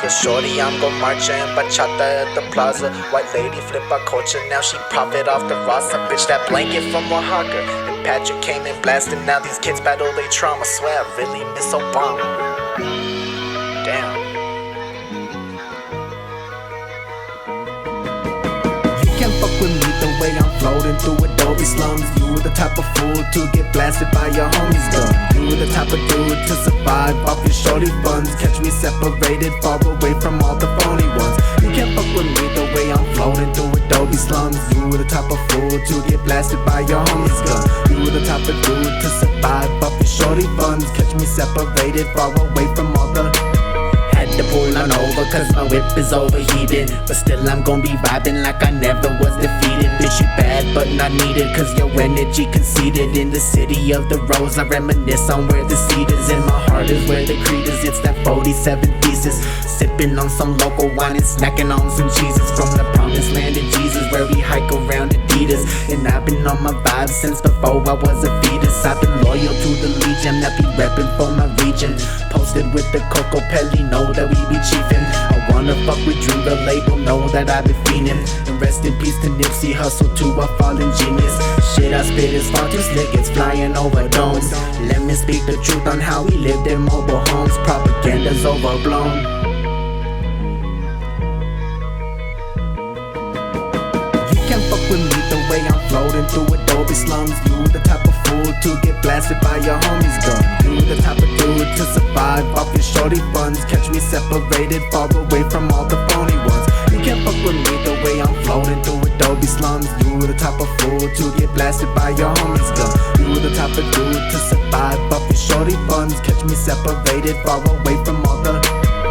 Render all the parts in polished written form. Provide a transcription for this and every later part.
Cause shorty, I'm gon' march in bachata at the plaza. White lady flip our culture, now she profit off the roster. Bitch, that blanket from Oaxaca. And Patrick came in blasting, now these kids battle their trauma. Swear I really miss Obama. Damn. You can't fuck with me the way I'm floating through Adobe slums. You the type of fool to get blasted by your homies' gun. You the type of dude to survive off your shorty funds. Catch me separated, far away from all the phony ones. You can't fuck with me the way I'm floating through Adobe slums. You the type of fool to get blasted by your homies' gun. You the type of dude to survive off your shorty funds. Catch me separated, far away from all the. Had to pull on over cause my whip is overheated, but still I'm gon' be vibing like I never was defeated. Bitch, you bad but not needed, cause your energy conceited. In the city of the rose, I reminisce on where the seed is. In my heart is where the creed is, it's that 47 thesis. Sipping on some local wine and snacking on some cheeses. From the promised land of Jesus, where we hike around Adidas. And I've been on my vibe since before I was a fetus. I've been loyal to the legion, that be reppin' for my region. Posted with the Coco Pelli, know that we be chiefin'. I wanna fuck with Drew, the label, know that I be fiendin'. And rest in peace to Nipsey Hussle, to a fallen genius. Shit I spit is far too slick, it's flying over domes. Let me speak the truth on how we lived in mobile homes. Propaganda's overblown. You can't fuck with me the way I'm floating through Adobe slums. You the type of fool to get blasted by your homies' gun. You the type of dude to survive off your shorty funds. Catch me separated, far away from all the phony ones. You can't fuck with me the way I'm floating through Adobe slums. You the type of fool to get blasted by your homies' gun. You the type of dude to survive off your shorty funds. Catch me separated, far away from all the.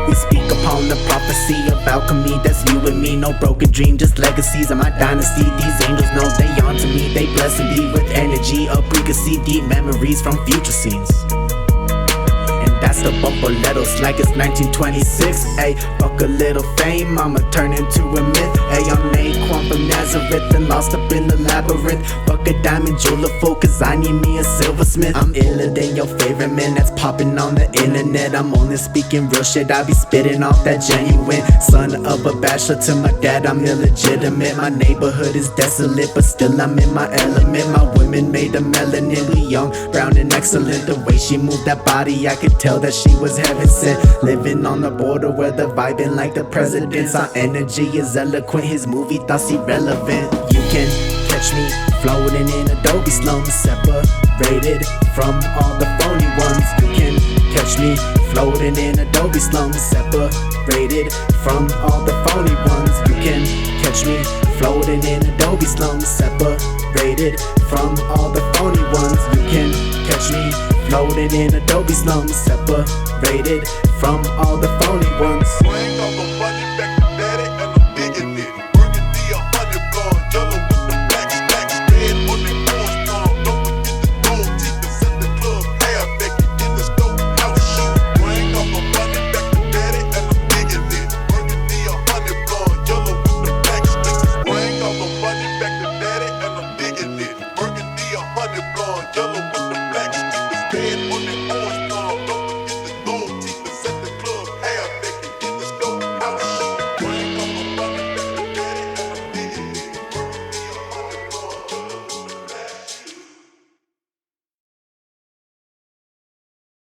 We speak upon the prophecy of alchemy, that's you and me. No broken dream, just legacies of my dynasty. These angels know they onto me, they blessing thee with energy. Up we can see deep memories from future scenes. And that's the Buffaletos like it's 1926. Ayy, fuck a little fame, I'ma turn into a myth. Ayy, I'm Naquan from Nazareth and lost up in the labyrinth. Fuck a diamond jeweler fool, cause I need me a silversmith. I'm iller than your favorite man that's popping on the internet. I'm only speaking real shit, I be spitting off that genuine. Son of a bachelor to my dad, I'm illegitimate. My neighborhood is desolate, but still I'm in my element. My women made a melanin, we young, brown and excellent. The way she moved that body, I could tell that she was heaven sent. Living on the border where the vibing like the presidents. Our energy is eloquent, his movie thoughts irrelevant. You can catch me floating in Adobe slums, separated from all the phony ones. You can catch me floating in Adobe slums, separated from all the phony ones. You can catch me floating in Adobe slums, separated from all the phony ones. You can catch me floating in Adobe slums, separated from all the phony ones. Bring all the money back to daddy and I'm digging it. Burgundy 100 blonde, yellow with the black stacks, red on the orange palm. Don't forget the gold teeth and set the club half naked in the stove house shoe. Bring all the money back to daddy and I'm digging it. Burgundy 100 blonde, yellow with the black stickers. Bring all the money back to daddy and I'm digging it. Burgundy 100 blonde, yellow with